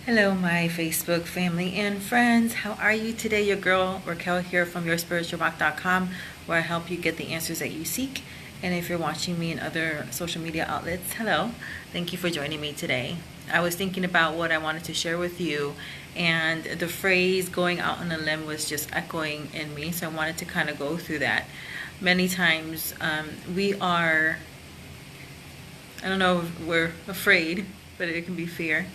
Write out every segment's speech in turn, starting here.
Hello, my Facebook family and friends. How are you today? Your girl Raquel here from yourspiritualrock.com, where I help you get the answers that you seek. And if you're watching me in other social media outlets, hello. Thank you for joining me today. I was thinking about what I wanted to share with you, and the phrase going out on a limb was just echoing in me, so I wanted to kind of go through that. Many times we are, I don't know if we're afraid, but it can be fear,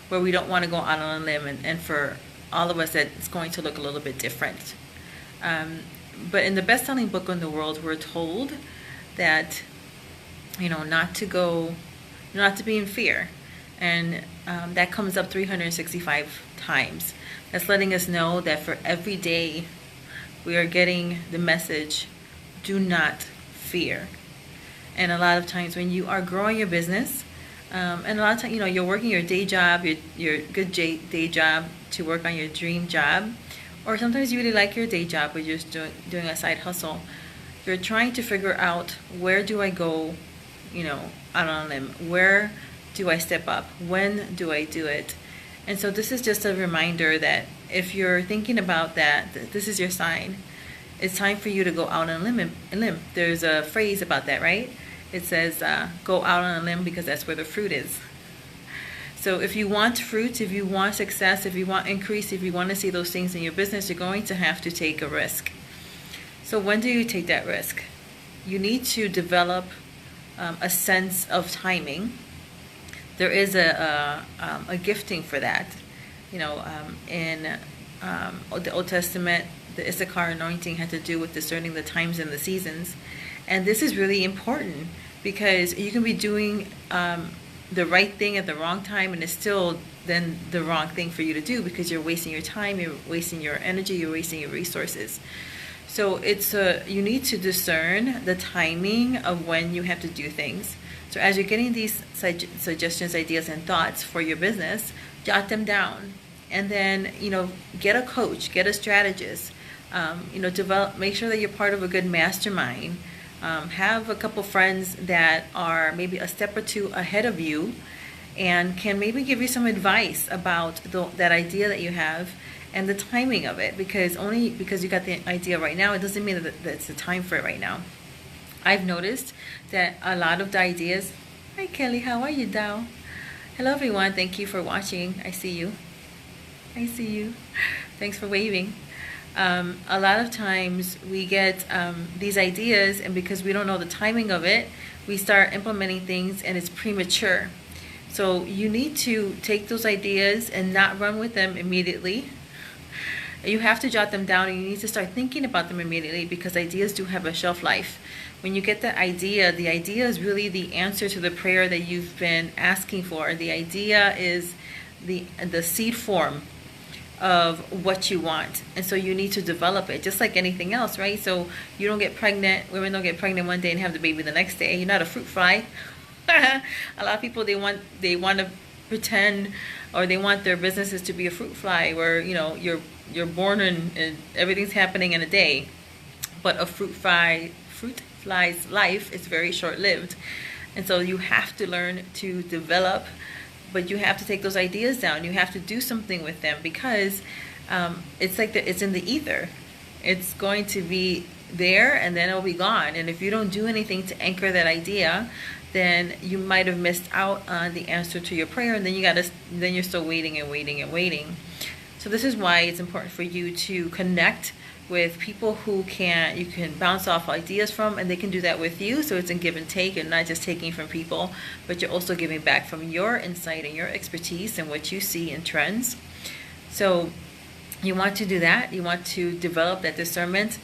where we don't want to go out on a limb, and for all of us that it's going to look a little bit different. Um, but in the best-selling book in the world, we're told that, not to go, not to be in fear. And that comes up 365 times. That's letting us know that for every day we are getting the message, do not fear. And a lot of times when you are growing your business, and a lot of times, you're working your day job, your good day job to work on your dream job, or sometimes you really like your day job, but you're just doing a side hustle. You're trying to figure out, where do I go, out on a limb? Where do I step up? When do I do it? And so this is just a reminder that if you're thinking about that, this is your sign. It's time for you to go out on a limb. There's a phrase about that, right? It says, go out on a limb because that's where the fruit is. So if you want fruit, if you want success, if you want increase, if you want to see those things in your business, you're going to have to take a risk. So when do you take that risk? You need to develop a sense of timing. There is a gifting for that. In the Old Testament, the Isachar anointing had to do with discerning the times and the seasons. And this is really important because you can be doing the right thing at the wrong time, and it's still then the wrong thing for you to do because you're wasting your time, you're wasting your energy, you're wasting your resources. So you need to discern the timing of when you have to do things. So as you're getting these suggestions, ideas, and thoughts for your business, jot them down. And then, get a coach, get a strategist, make sure that you're part of a good mastermind. Have a couple friends that are maybe a step or two ahead of you and can maybe give you some advice about that idea that you have and the timing of it, because only because you got the idea right now, it doesn't mean that it's the time for it right now. I've noticed that a lot of the ideas, hi Kelly, how are you, Dow? Hello everyone, thank you for watching. I see you. Thanks for waving. A lot of times we get these ideas, and because we don't know the timing of it, we start implementing things and it's premature. So you need to take those ideas and not run with them immediately. You have to jot them down, and you need to start thinking about them immediately because ideas do have a shelf life. When you get the idea is really the answer to the prayer that you've been asking for. The idea is the seed form of what you want, and so you need to develop it just like anything else, right? So you don't get pregnant, women don't get pregnant one day and have the baby the next day. You're not a fruit fly. A lot of people, they want to pretend, or they want their businesses to be a fruit fly where you're born and everything's happening in a day. But a fruit fly's life is very short-lived, and so you have to learn to develop. But you have to take those ideas down. You have to do something with them because it's like it's in the ether. It's going to be there and then it'll be gone. And if you don't do anything to anchor that idea, then you might have missed out on the answer to your prayer, and then you're still waiting and waiting and waiting. So this is why it's important for you to connect with people who you can bounce off ideas from, and they can do that with you. So it's a give and take, and not just taking from people, but you're also giving back from your insight and your expertise and what you see in trends. So you want to do that. You want to develop that discernment,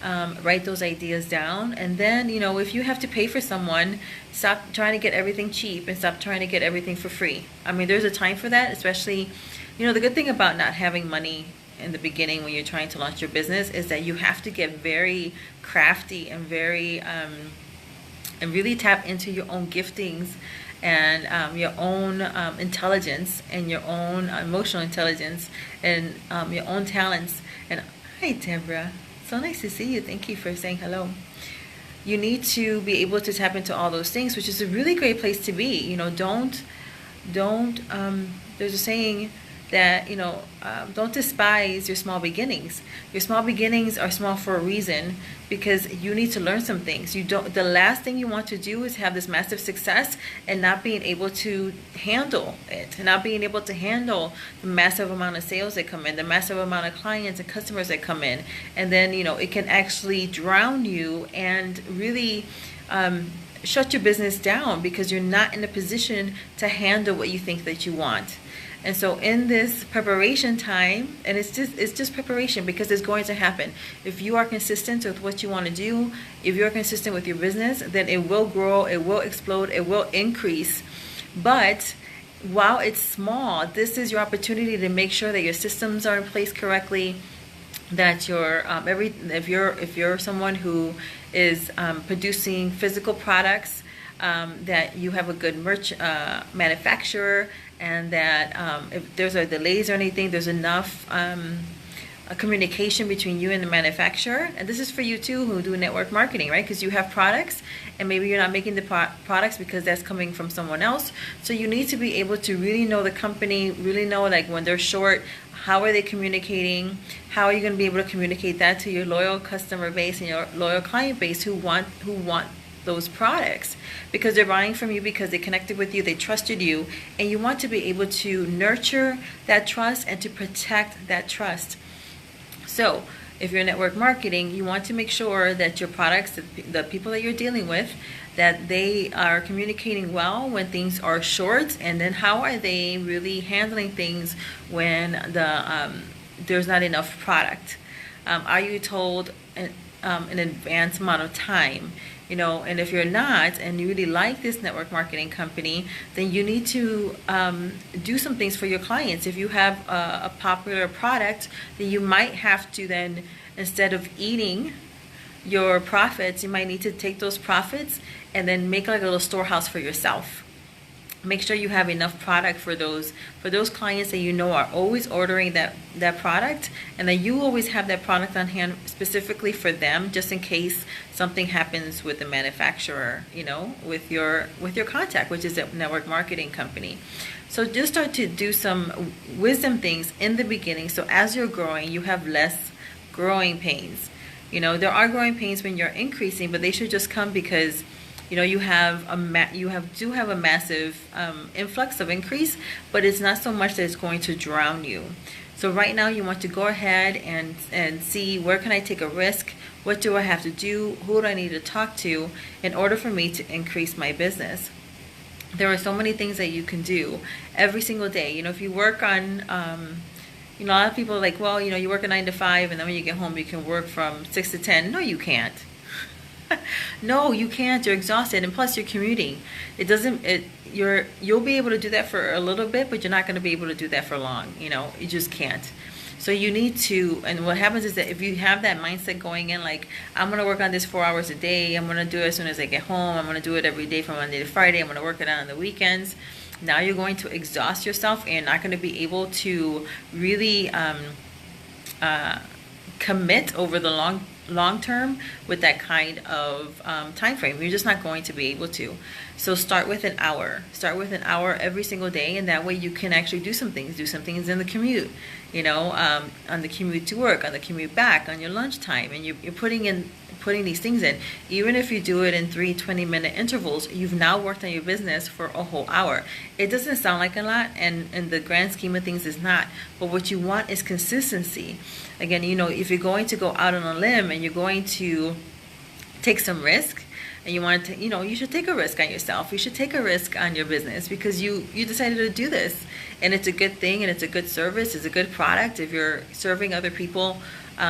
write those ideas down, and then if you have to pay for someone, stop trying to get everything cheap and stop trying to get everything for free. I mean, there's a time for that, especially the good thing about not having money in the beginning when you're trying to launch your business is that you have to get very crafty and very and really tap into your own giftings and your own intelligence and your own emotional intelligence and your own talents. And hi Deborah, so nice to see you. Thank you for saying hello. You need to be able to tap into all those things, which is a really great place to be. Don't there's a saying, that, don't despise your small beginnings. Your small beginnings are small for a reason, because you need to learn some things. The last thing you want to do is have this massive success and not being able to handle it, and not being able to handle the massive amount of sales that come in, the massive amount of clients and customers that come in. And then, it can actually drown you and really shut your business down, because you're not in a position to handle what you think that you want. And so in this preparation time, and it's just preparation, because it's going to happen. If you are consistent with what you want to do, if you're consistent with your business, then it will grow, it will explode, it will increase. But while it's small, this is your opportunity to make sure that your systems are in place correctly, that if you're someone who is producing physical products, that you have a good manufacturer, and that if there's delays or anything, there's enough a communication between you and the manufacturer. And this is for you too, who do network marketing, right? Because you have products, and maybe you're not making the products because that's coming from someone else. So you need to be able to really know the company, really know, like, when they're short, how are they communicating? How are you going to be able to communicate that to your loyal customer base and your loyal client base who want those products, because they're buying from you because they connected with you, they trusted you, and you want to be able to nurture that trust and to protect that trust. So if you're network marketing, you want to make sure that your products, the people that you're dealing with, that they are communicating well when things are short, and then how are they really handling things when there's not enough product. Are you told an advanced amount of time? And if you're not, and you really like this network marketing company, then you need to do some things for your clients. If you have a popular product, then you might have to then, instead of eating your profits, you might need to take those profits and then make like a little storehouse for yourself. Make sure you have enough product for those clients that are always ordering that product, and that you always have that product on hand specifically for them, just in case something happens with the manufacturer, with your contact, which is a network marketing company. So just start to do some wisdom things in the beginning, so as you're growing, you have less growing pains. There are growing pains when you're increasing, but they should just come because you have a massive influx of increase, but it's not so much that it's going to drown you. So right now you want to go ahead and see, where can I take a risk? What do I have to do? Who do I need to talk to in order for me to increase my business? There are so many things that you can do every single day. If you work on, a lot of people are like, well, you work a 9 to 5, and then when you get home you can work from 6 to 10. No, you can't. No, you can't. You're exhausted, and plus you're commuting. You'll be able to do that for a little bit, but you're not going to be able to do that for long. You just can't. So you need to, and what happens is that if you have that mindset going in, like, I'm going to work on this 4 hours a day, I'm going to do it as soon as I get home, I'm going to do it every day from Monday to Friday, I'm going to work it out on the weekends. Now you're going to exhaust yourself, and you're not going to be able to really commit over the long term with that kind of time frame. You're just not going to be able to. So start with an hour every single day, and that way you can actually do some things in the commute, on the commute to work, on the commute back, on your lunchtime, and you're putting these things in. Even if you do it in 3 20-minute intervals, you've now worked on your business for a whole hour. It doesn't sound like a lot, and in the grand scheme of things is not, but what you want is consistency. Again, if you're going to go out on a limb and you're going to take some risk, and you want to, you should take a risk on yourself. You should take a risk on your business, because you decided to do this, and it's a good thing, and it's a good service, it's a good product. If you're serving other people,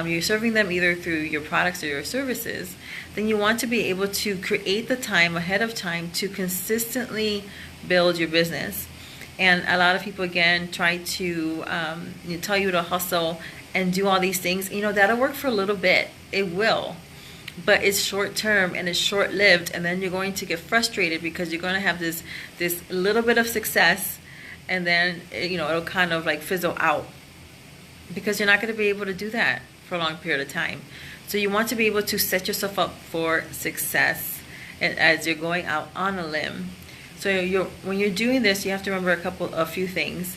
you're serving them either through your products or your services, then you want to be able to create the time ahead of time to consistently build your business. And a lot of people, again, try to tell you to hustle and do all these things. That'll work for a little bit. It will. But it's short term and it's short lived, and then you're going to get frustrated because you're going to have this little bit of success, and then it'll kind of like fizzle out, because you're not going to be able to do that for a long period of time. So you want to be able to set yourself up for success, and as you're going out on a limb. So when you're doing this, you have to remember a few things.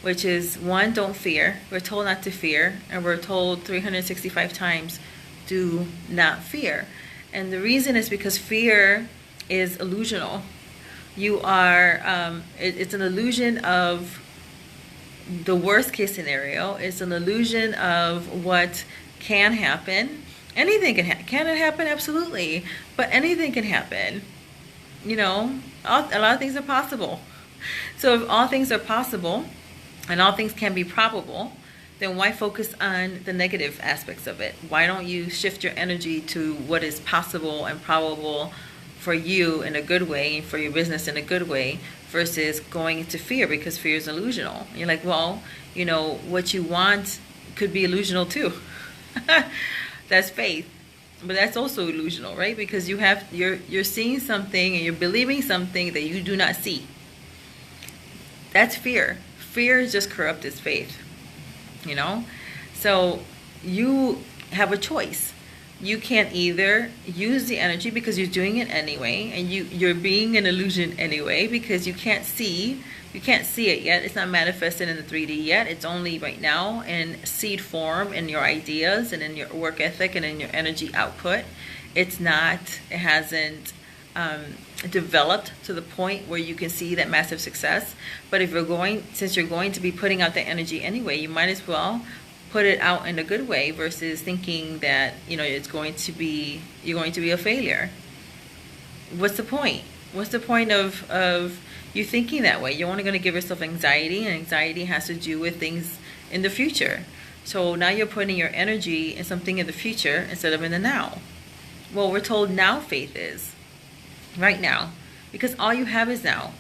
which is one, don't fear. We're told not to fear, and we're told 365 times, do not fear. And the reason is because fear is illusional. You are, it's an illusion of the worst case scenario. It's an illusion of what can happen. Anything can it happen? Absolutely. But anything can happen. You know, a lot of things are possible. So if all things are possible and all things can be probable, then why focus on the negative aspects of it? Why don't you shift your energy to what is possible and probable for you in a good way, for your business in a good way, versus going into fear, because fear is illusional. You're like, well, you know, what you want could be illusional too. That's faith, but that's also illusional, right? Because you're seeing something and you're believing something that you do not see. That's fear. Fear is just corrupted faith, you know? So you have a choice. You can't either use the energy because you're doing it anyway, and you're being an illusion anyway, because you can't see it yet. It's not manifested in the 3D yet. It's only right now in seed form in your ideas and in your work ethic and in your energy output. It hasn't developed to the point where you can see that massive success. But since you're going to be putting out the energy anyway, you might as well put it out in a good way versus thinking that, you know, you're going to be a failure. What's the point? What's the point of you thinking that way? You're only going to give yourself anxiety, and anxiety has to do with things in the future. So now you're putting your energy in something in the future instead of in the now. Well, we're told now faith is right now, because all you have is now.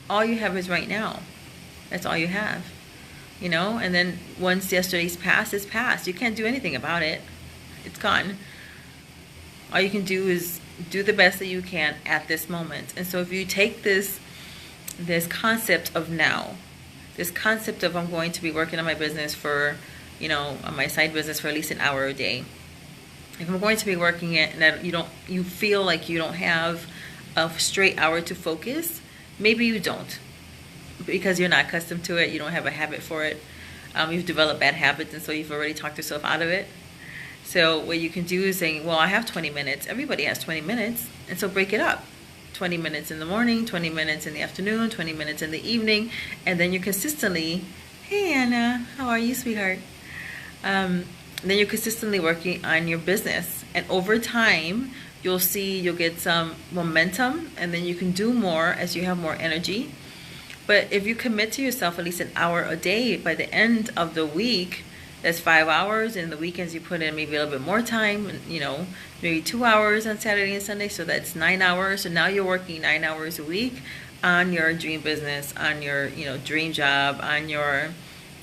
All you have is right now. That's all you have. You know, and then once yesterday's past is past. You can't do anything about it. It's gone. All you can do is do the best that you can at this moment. And so if you take this concept of now, this concept of I'm going to be working on my business for, you know, on my side business for at least an hour a day. If I'm going to be working it and that you feel like you don't have a straight hour to focus, maybe you don't. Because you're not accustomed to it, you don't have a habit for it. You've developed bad habits, and so you've already talked yourself out of it. So what you can do is saying, well, I have 20 minutes. Everybody has 20 minutes, and so break it up. 20 minutes in the morning, 20 minutes in the afternoon, 20 minutes in the evening, and then you're consistently, hey Anna, how are you, sweetheart? Then you're consistently working on your business, and over time, you'll get some momentum, and then you can do more as you have more energy. But if you commit to yourself at least an hour a day, by the end of the week, that's 5 hours. And the weekends you put in maybe a little bit more time, you know, maybe 2 hours on Saturday and Sunday. So that's 9 hours. So now you're working 9 hours a week on your dream business, on your, you know, dream job, on your,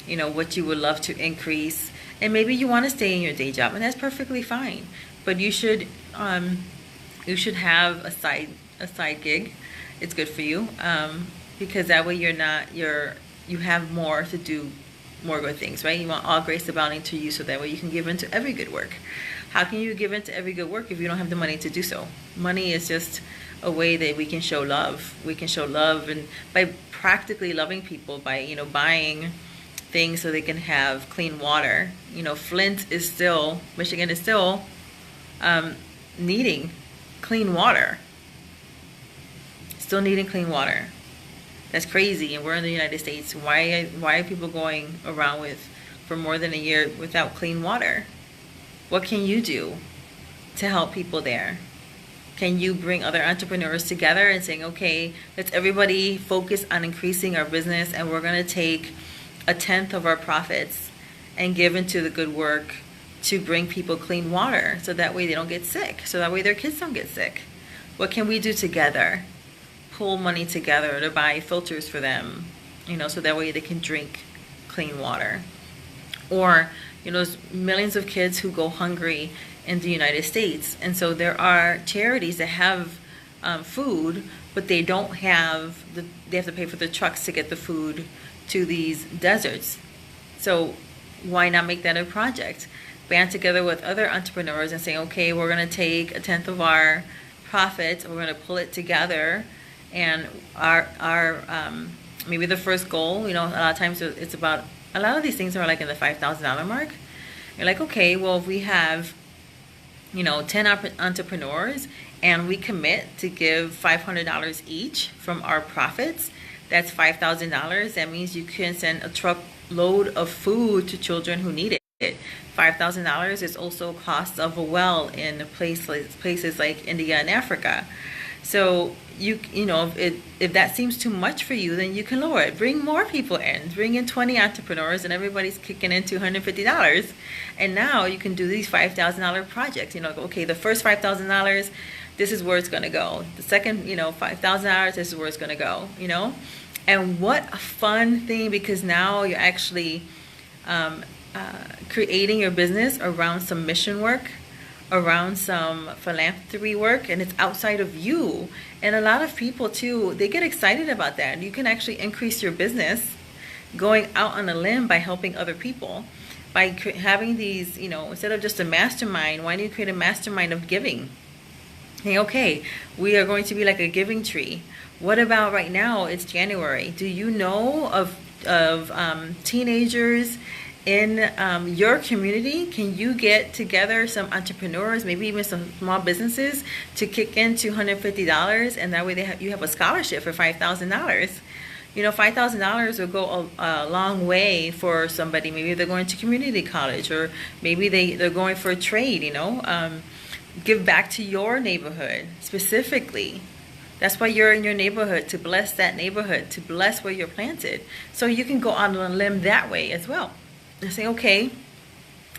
you know, what you would love to increase. And maybe you want to stay in your day job, and that's perfectly fine. But you should have a side gig. It's good for you. Because that way you have more to do, more good things, right? You want all grace abounding to you, so that way you can give into every good work. How can you give into every good work if you don't have the money to do so? Money is just a way that we can show love. We can show love, and by practically loving people, by, you know, buying things so they can have clean water. You know, Michigan is still needing clean water. Still needing clean water. That's crazy, and we're in the United States. Why are people going around for more than a year without clean water? What can you do to help people there? Can you bring other entrepreneurs together and saying, okay, let's everybody focus on increasing our business, and we're going to take 1/10 of our profits and give into the good work to bring people clean water, so that way they don't get sick, so that way their kids don't get sick. What can we do together? Pull money together to buy filters for them, you know, so that way they can drink clean water. Or, you know, there's millions of kids who go hungry in the United States, and so there are charities that have food, but they don't have they have to pay for the trucks to get the food to these deserts. So why not make that a project? Band together with other entrepreneurs and say, okay, we're going to take 1/10 of our profits, we're going to pull it together, and our maybe the first goal, a lot of times it's about, a lot of these things are like in the $5,000 mark. You're like, okay, well, if we have, 10 entrepreneurs and we commit to give $500 each from our profits, that's $5,000. That means you can send a truckload of food to children who need it. $5,000 is also cost of a well in places like India and Africa. So if that seems too much for you, then you can lower it. Bring more people in. Bring in 20 entrepreneurs, and everybody's kicking in $250. And now you can do these $5,000 projects. Okay, the first $5,000, this is where it's going to go. The second, $5,000, this is where it's going to go. And what a fun thing, because now you're actually creating your business around some mission work, around some philanthropy work, and it's outside of you. And a lot of people too, they get excited about that. You can actually increase your business going out on a limb by helping other people, by having these, instead of just a mastermind, why don't you create a mastermind of giving? Hey, okay, we are going to be like a giving tree. What about right now? It's January. Do you know of teenagers in your community? Can you get together some entrepreneurs, maybe even some small businesses, to kick in $250, and that way you have a scholarship for $5,000? $5,000 will go a long way for somebody. Maybe they're going to community college, or maybe they're going for a trade. Give back to your neighborhood specifically. That's why you're in your neighborhood, to bless that neighborhood, to bless where you're planted. So you can go out on a limb that way as well. And say, okay,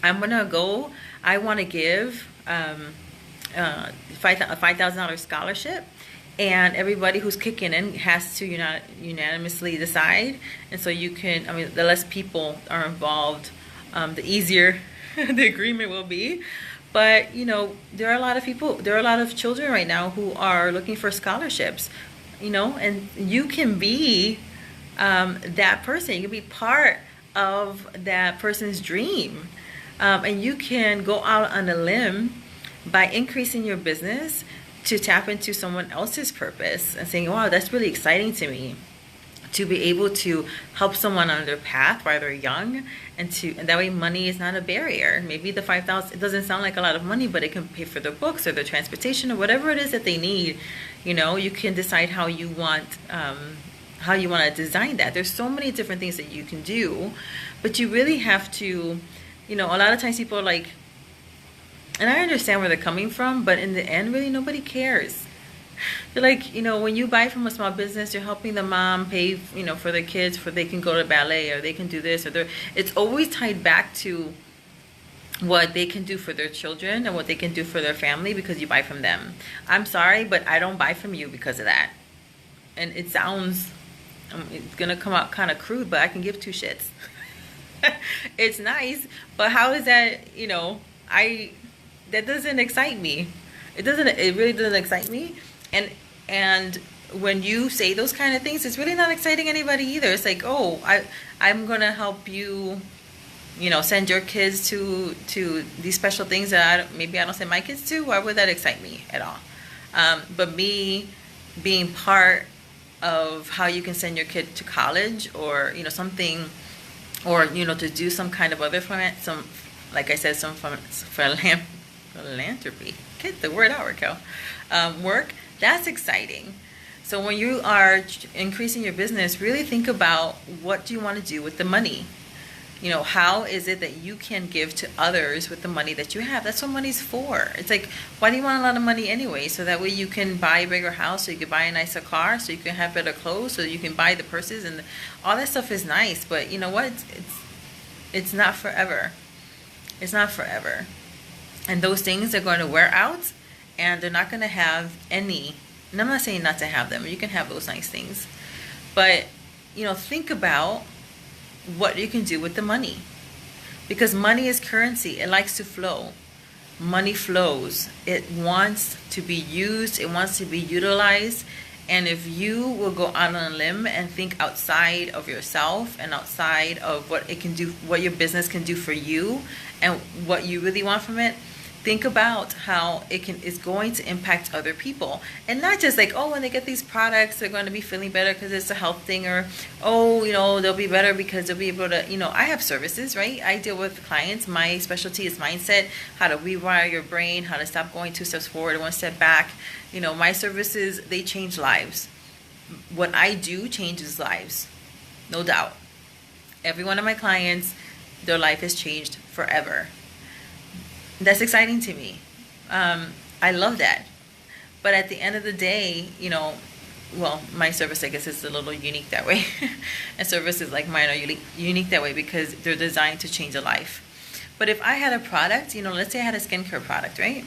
I want to give a $5,000 scholarship, and everybody who's kicking in has to unanimously decide. And so the less people are involved, the easier the agreement will be. But, there are a lot of children right now who are looking for scholarships, and you can be that person. You can be part of that person's dream. And you can go out on a limb by increasing your business to tap into someone else's purpose and saying, wow, that's really exciting to me, to be able to help someone on their path while they're young, and that way money is not a barrier. Maybe the $5,000, it doesn't sound like a lot of money, but it can pay for their books or their transportation or whatever it is that they need. You can decide how you want to design that. There's so many different things that you can do, but you really have to, a lot of times people are like, and I understand where they're coming from, but in the end, really nobody cares. You're like, when you buy from a small business, you're helping the mom pay, for their kids, for they can go to ballet, or they can do this, or it's always tied back to what they can do for their children and what they can do for their family because you buy from them. I'm sorry, but I don't buy from you because of that. And it sounds, it's going to come out kind of crude, but I can give two shits. It's nice, but how is that, that doesn't excite me. It really doesn't excite me. And when you say those kind of things, it's really not exciting anybody either. It's like, oh, I'm going to help you, send your kids to these special things that maybe I don't send my kids to. Why would that excite me at all? But me being part of how you can send your kid to college, or something, or to do some kind of other like I said, some philanthropy. Get the word out, Raquel. Work, that's exciting. So when you are increasing your business, really think about, what do you want to do with the money? How is it that you can give to others with the money that you have? That's what money's for. It's like, why do you want a lot of money anyway? So that way you can buy a bigger house, so you can buy a nicer car, so you can have better clothes, so you can buy the purses, and all that stuff is nice. But you know what? It's not forever. It's not forever. And those things are going to wear out, and they're not going to have any. And I'm not saying not to have them. You can have those nice things. But, think about what you can do with the money. Because money is currency. It likes to flow. Money flows. It wants to be used. It wants to be utilized. And if you will go out on a limb and think outside of yourself and outside of what it can do, what your business can do for you, and what you really want from it, think about how it's going to impact other people, and not just like, oh, when they get these products they're going to be feeling better because it's a health thing, or oh, they'll be better because they'll be able to, I have services, right? I deal with clients. My specialty is mindset, how to rewire your brain, how to stop going 2 steps forward and 1 step back. My services, they change lives. What I do changes lives, no doubt. Every one of my clients, their life has changed forever. That's exciting to me. I love that. But at the end of the day, my service, I guess, is a little unique that way. And services like mine are unique that way because they're designed to change a life. But if I had a product, let's say I had a skincare product, right?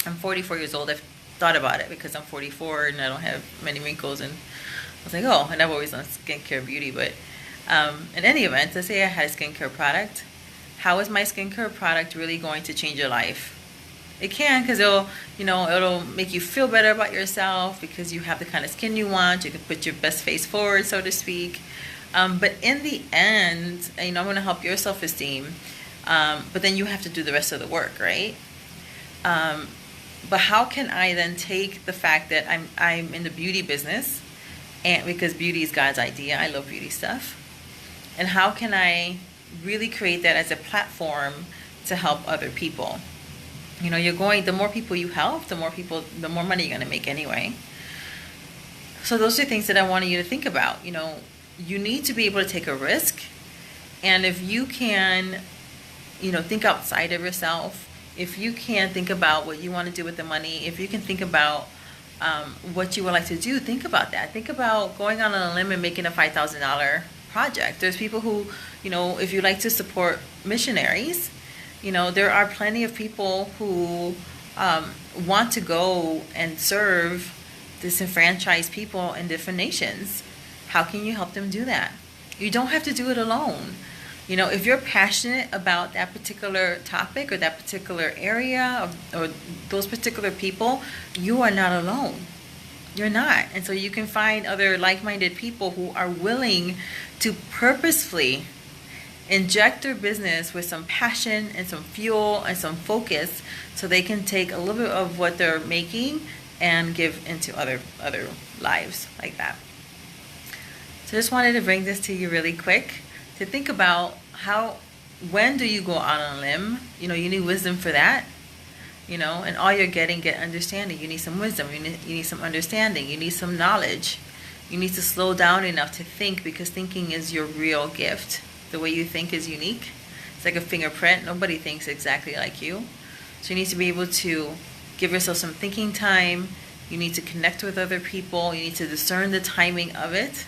I'm 44 years old. I've thought about it because I'm 44 and I don't have many wrinkles. And I was like, oh, and I've always done skincare beauty. But in any event, let's say I had a skincare product. How is my skincare product really going to change your life? It can, because it'll make you feel better about yourself because you have the kind of skin you want. You can put your best face forward, so to speak. But in the end, I'm going to help your self-esteem. But then you have to do the rest of the work, right? But how can I then take the fact that I'm in the beauty business, and because beauty is God's idea, I love beauty stuff, and how can I really create that as a platform to help other people? The more people you help, the more money you're going to make anyway. So those are things that I wanted you to think about. You need to be able to take a risk, and if you can, think outside of yourself, if you can think about what you want to do with the money, if you can think about what you would like to do, think about that. Think about going on a limb and making a $5,000 project. There's people who, if you like to support missionaries, there are plenty of people who want to go and serve disenfranchised people in different nations. How can you help them do that? You don't have to do it alone. If you're passionate about that particular topic or that particular area or those particular people, you are not alone. You're not. And so you can find other like-minded people who are willing to purposefully inject their business with some passion and some fuel and some focus so they can take a little bit of what they're making and give into other lives like that. So I just wanted to bring this to you really quick to think about when do you go out on a limb? You need wisdom for that. And all you're get understanding. You need some wisdom. You need some understanding. You need some knowledge. You need to slow down enough to think, because thinking is your real gift. The way you think is unique. It's like a fingerprint. Nobody thinks exactly like you. So you need to be able to give yourself some thinking time. You need to connect with other people. You need to discern the timing of it,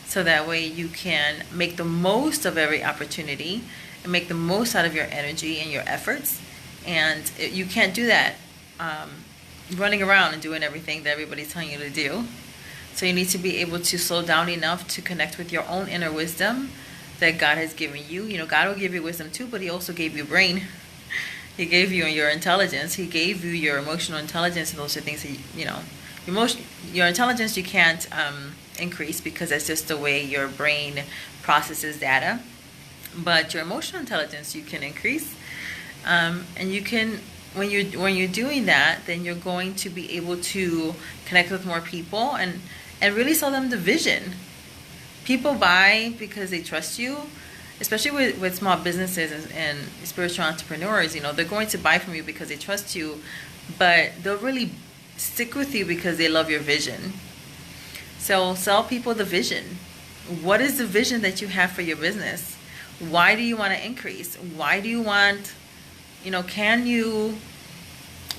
so that way you can make the most of every opportunity and make the most out of your energy and your efforts. And you can't do that running around and doing everything that everybody's telling you to do. So you need to be able to slow down enough to connect with your own inner wisdom that God has given you. God will give you wisdom too, but He also gave you a brain. He gave you your intelligence. He gave you your emotional intelligence, and those are things that, your intelligence you can't increase, because that's just the way your brain processes data. But your emotional intelligence you can increase, and you can, when you're doing that, then you're going to be able to connect with more people and really sell them the vision. People buy because they trust you, especially with small businesses and spiritual entrepreneurs. They're going to buy from you because they trust you, but they'll really stick with you because they love your vision. So sell people the vision. What is the vision that you have for your business? Why do you want to increase? Why do you want, can you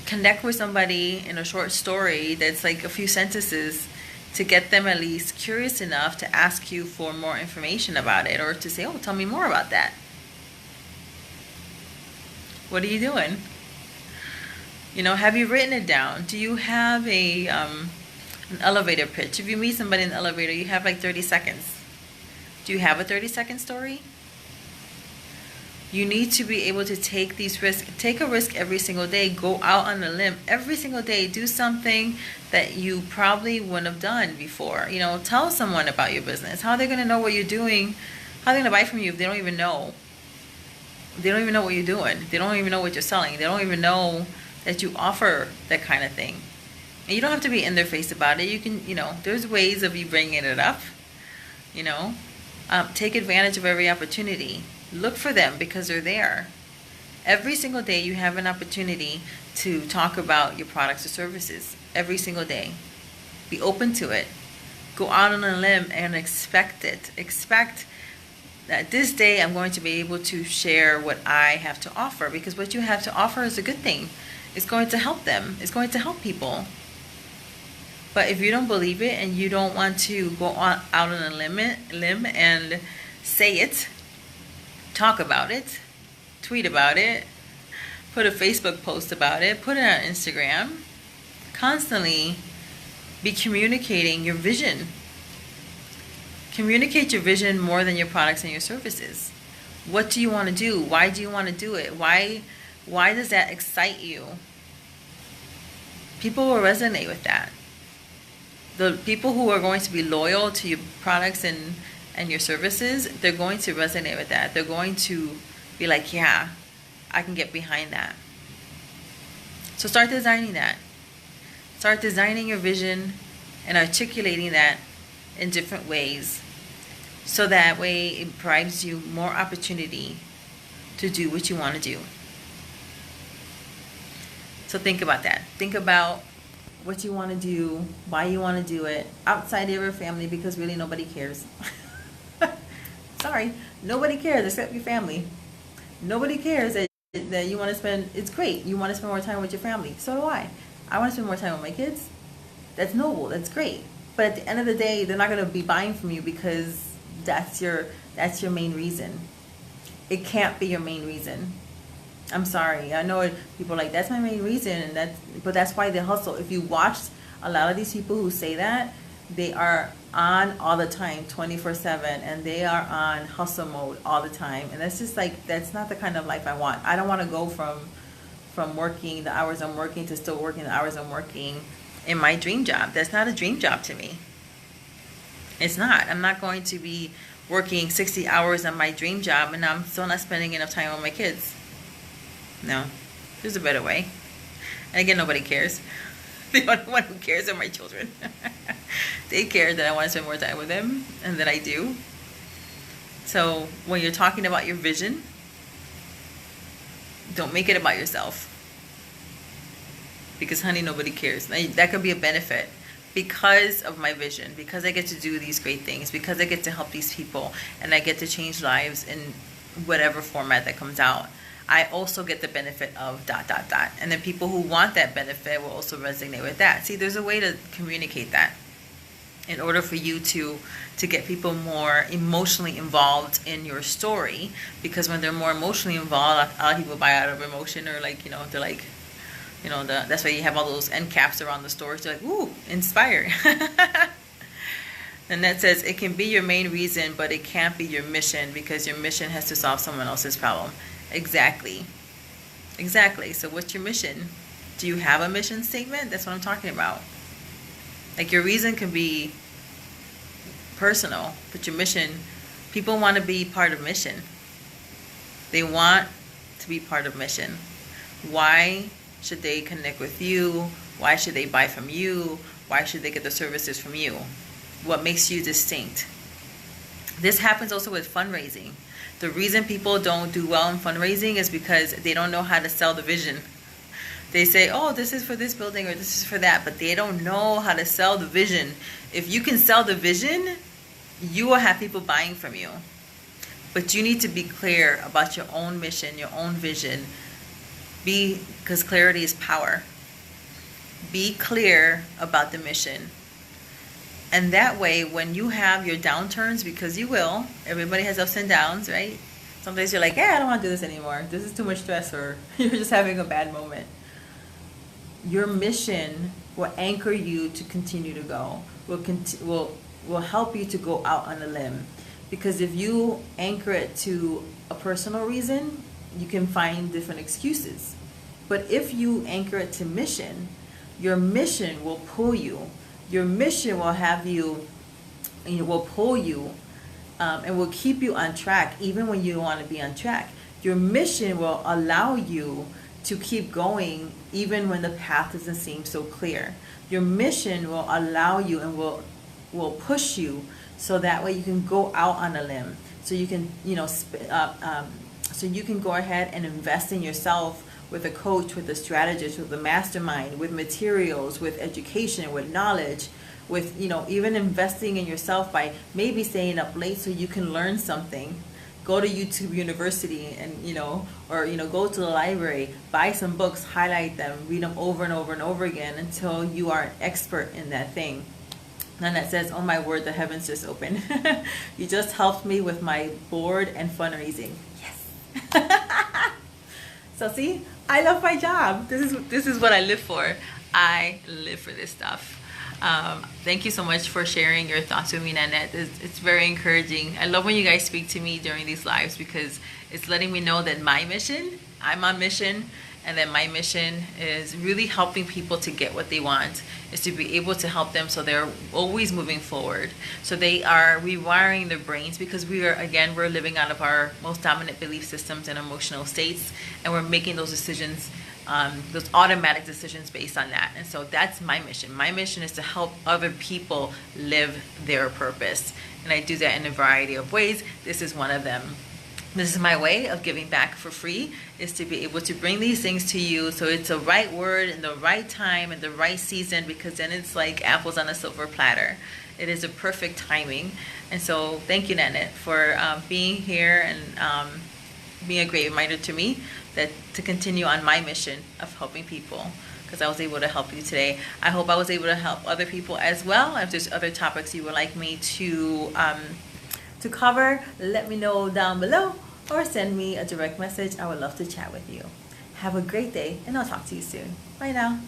connect with somebody in a short story that's like a few sentences to get them at least curious enough to ask you for more information about it, or to say, oh, tell me more about that. What are you doing? Have you written it down? Do you have an elevator pitch? If you meet somebody in the elevator, you have like 30 seconds. Do you have a 30-second story? You need to be able to take these risks. Take a risk every single day. Go out on a limb every single day. Do something that you probably wouldn't have done before. Tell someone about your business. How are they going to know what you're doing? How are they going to buy from you if they don't even know? They don't even know what you're doing. They don't even know what you're selling. They don't even know that you offer that kind of thing. And you don't have to be in their face about it. You can, there's ways of you bringing it up, you know. Take advantage of every opportunity. Look for them because they're there. Every single day you have an opportunity to talk about your products or services. Every single day. Be open to it. Go out on a limb and expect it. Expect that this day I'm going to be able to share what I have to offer, because what you have to offer is a good thing. It's going to help them. It's going to help people. But if you don't believe it and you don't want to go out on a limb and say it, talk about it, tweet about it, put a Facebook post about it, put it on Instagram, constantly be communicating your vision. Communicate your vision more than your products and your services. What do you want to do? Why do you want to do it? Why does that excite you? People will resonate with that. The people who are going to be loyal to your products and your services, they're going to resonate with that. They're going to be like, yeah, I can get behind that. So start designing that. Start designing your vision and articulating that in different ways. So that way it provides you more opportunity to do what you want to do. So think about that. Think about what you want to do, why you want to do it, outside of your family, because really nobody cares. Sorry, nobody cares except your family. Nobody cares that you want to spend, it's great, you want to spend more time with your family. So do I. I want to spend more time with my kids. That's noble, that's great. But at the end of the day, they're not going to be buying from you because that's your main reason. It can't be your main reason. I'm sorry. I know people are like, that's my main reason, but that's why they hustle. If you watch a lot of these people who say that, they are on all the time, 24/7, and they are on hustle mode all the time. And that's just like, that's not the kind of life I want. I don't want to go from working the hours I'm working to still working the hours I'm working in my dream job. That's not a dream job to me. It's not. I'm not going to be working 60 hours on my dream job and I'm still not spending enough time on my kids. No, there's a better way. And again, nobody cares. The only one who cares are my children. They care that I want to spend more time with them, and that I do. So when you're talking about your vision, don't make it about yourself. Because honey, nobody cares. That could be a benefit. Because of my vision, because I get to do these great things, because I get to help these people, and I get to change lives in whatever format that comes out, I also get the benefit of ... And then people who want that benefit will also resonate with that. See, there's a way to communicate that in order for you to get people more emotionally involved in your story. Because when they're more emotionally involved, a lot of people buy out of emotion, or like, they're like, that's why you have all those end caps around the stores. They're like, ooh, inspire. And that says it can be your main reason, but it can't be your mission, because your mission has to solve someone else's problem. Exactly. So what's your mission? Do you have a mission statement? That's what I'm talking about. Like, your reason can be personal, but your mission, people want to be part of mission. They want to be part of mission. Why should they connect with you? Why should they buy from you? Why should they get the services from you? What makes you distinct? This happens also with fundraising. The reason people don't do well in fundraising is because they don't know how to sell the vision. They say, oh, this is for this building or this is for that, but they don't know how to sell the vision. If you can sell the vision, you will have people buying from you. But you need to be clear about your own mission, your own vision. Because clarity is power. Be clear about the mission. And that way, when you have your downturns, because you will, everybody has ups and downs, right? Sometimes you're like, yeah, I don't want to do this anymore. This is too much stress, or you're just having a bad moment. Your mission will anchor you to continue to go. Will help you to go out on a limb. Because if you anchor it to a personal reason, you can find different excuses. But if you anchor it to mission, your mission will pull you. Your mission will have you, and it will pull you, and will keep you on track even when you don't want to be on track. Your mission will allow you to keep going even when the path doesn't seem so clear. Your mission will allow you and will push you so that way you can go out on a limb. So you can, so you can go ahead and invest in yourself with a coach, with a strategist, with a mastermind, with materials, with education, with knowledge, with, even investing in yourself by maybe staying up late so you can learn something. Go to YouTube University and, or, go to the library, buy some books, highlight them, read them over and over and over again until you are an expert in that thing. And that says, oh my word, the heavens just opened. You just helped me with my board and fundraising. Yes. So see, I love my job. This is what I live for. I live for this stuff. Thank you so much for sharing your thoughts with me, Nanette. It's very encouraging. I love when you guys speak to me during these lives because it's letting me know that I'm on mission, and that my mission is really helping people to get what they want, is to be able to help them so they're always moving forward. So they are rewiring their brains because we're living out of our most dominant belief systems and emotional states, and we're making those decisions, those automatic decisions based on that. And so that's my mission. My mission is to help other people live their purpose. And I do that in a variety of ways. This is one of them. This is my way of giving back for free, is to be able to bring these things to you so it's the right word in the right time and the right season, because then it's like apples on a silver platter. It is a perfect timing. And so thank you, Nanette, for being here and being a great reminder to me that to continue on my mission of helping people, because I was able to help you today. I hope I was able to help other people as well. If there's other topics you would like me to cover, let me know down below or send me a direct message. I would love to chat with you. Have a great day, and I'll talk to you soon. Bye now.